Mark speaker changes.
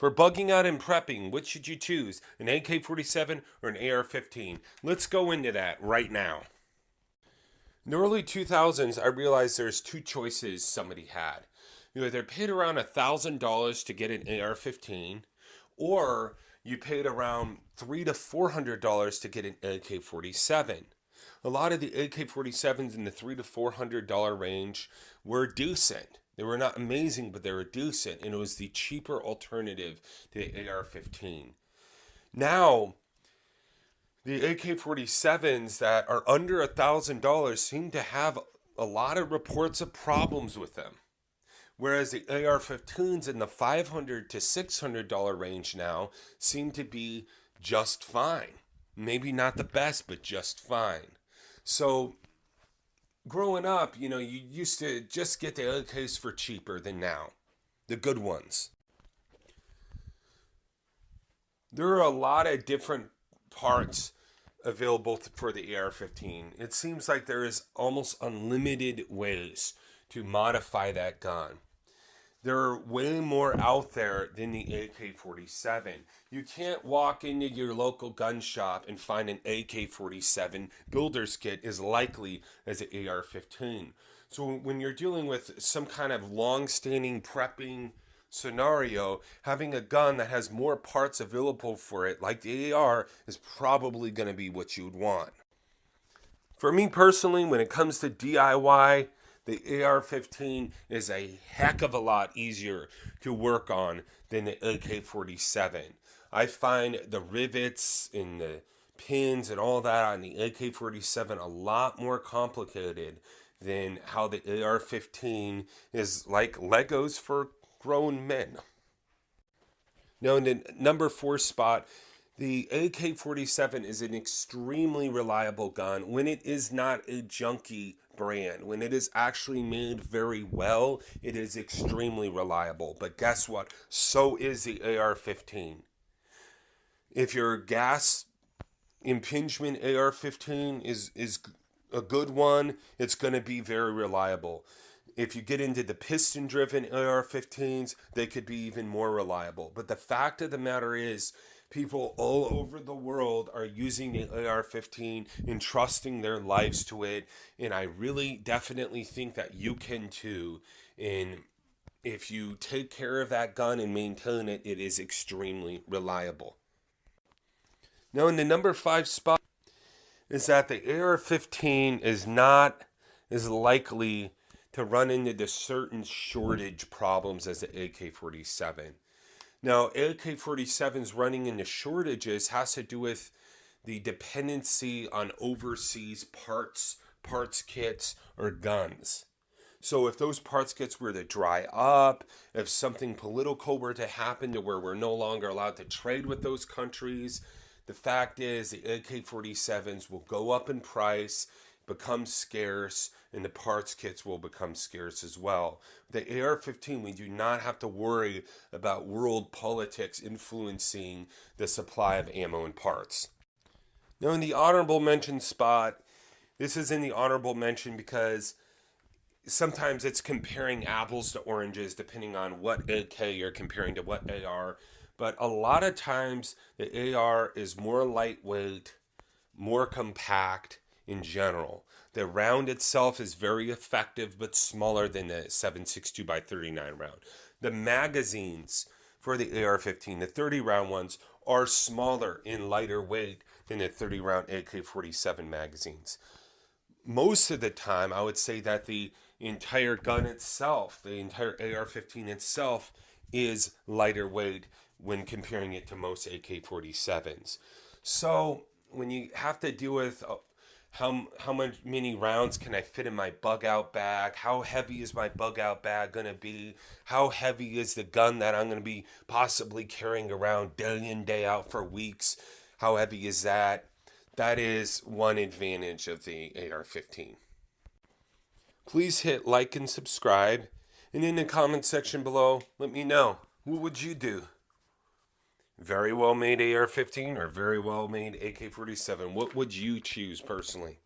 Speaker 1: For bugging out and prepping, which should you choose? An AK-47 or an AR-15? Let's go into that right now. In the early 2000s, I realized there's two choices somebody had. You either paid around $1,000 to get an AR-15, or you paid around $300 to $400 to get an AK-47. A lot of the AK-47s in the $300 to $400 range were decent. They were not amazing, but they were decent, and it was the cheaper alternative to the AR-15. Now, the AK-47s that are under $1,000 seem to have a lot of reports of problems with them. Whereas the AR-15s in the $500 to $600 range now seem to be just fine. Maybe not the best, but just fine. So, growing up, you used to just get the AKs for cheaper than now. The good ones. There are a lot of different parts available for the AR-15. It seems like there is almost unlimited ways to modify that gun. There are way more out there than the AK-47. You can't walk into your local gun shop and find an AK-47 builder's kit as likely as an AR-15. So when you're dealing with some kind of long-standing prepping scenario, having a gun that has more parts available for it, like the AR, is probably going to be what you'd want. For me personally, when it comes to DIY, the AR-15 is a heck of a lot easier to work on than the AK-47. I find the rivets and the pins and all that on the AK-47 a lot more complicated than how the AR-15 is like Legos for grown men. Now, in the number 4 spot, the AK-47 is an extremely reliable gun when it is not a junky brand. When it is actually made very well, it is extremely reliable. But guess what? So is the AR-15. If your gas impingement AR-15 is a good one, it's going to be very reliable. If you get into the piston-driven AR-15s, they could be even more reliable. But the fact of the matter is, people all over the world are using the AR-15 and trusting their lives to it. And I really definitely think that you can too. And if you take care of that gun and maintain it, it is extremely reliable. Now, in the number 5 spot is that the AR-15 is not as likely to run into the certain shortage problems as the AK-47. Now, AK-47's running into shortages has to do with the dependency on overseas parts kits, or guns. So if those parts kits were to dry up, if something political were to happen to where we're no longer allowed to trade with those countries, the fact is the AK-47s will go up in price, become scarce, and the parts kits will become scarce as well. The AR-15, we do not have to worry about world politics influencing the supply of ammo and parts. Now, in the honorable mention spot, this is in the honorable mention because sometimes it's comparing apples to oranges depending on what AK you're comparing to what AR. But a lot of times the AR is more lightweight, more compact in general. The round itself is very effective but smaller than the 7.62x39 round. The magazines for the AR-15, the 30 round ones, are smaller and lighter weight than the 30 round AK-47 magazines. Most of the time, I would say that the entire gun itself, the entire AR-15 itself, is lighter weight when comparing it to most AK-47s. So when you have to deal with how many rounds can I fit in my bug out bag? How heavy is my bug out bag going to be? How heavy is the gun that I'm going to be possibly carrying around day in, day out for weeks? How heavy is that? That is one advantage of the AR-15. Please hit like and subscribe. And in the comment section below, let me know. What would you do? Very well made AR-15 or very well made AK-47? What would you choose personally?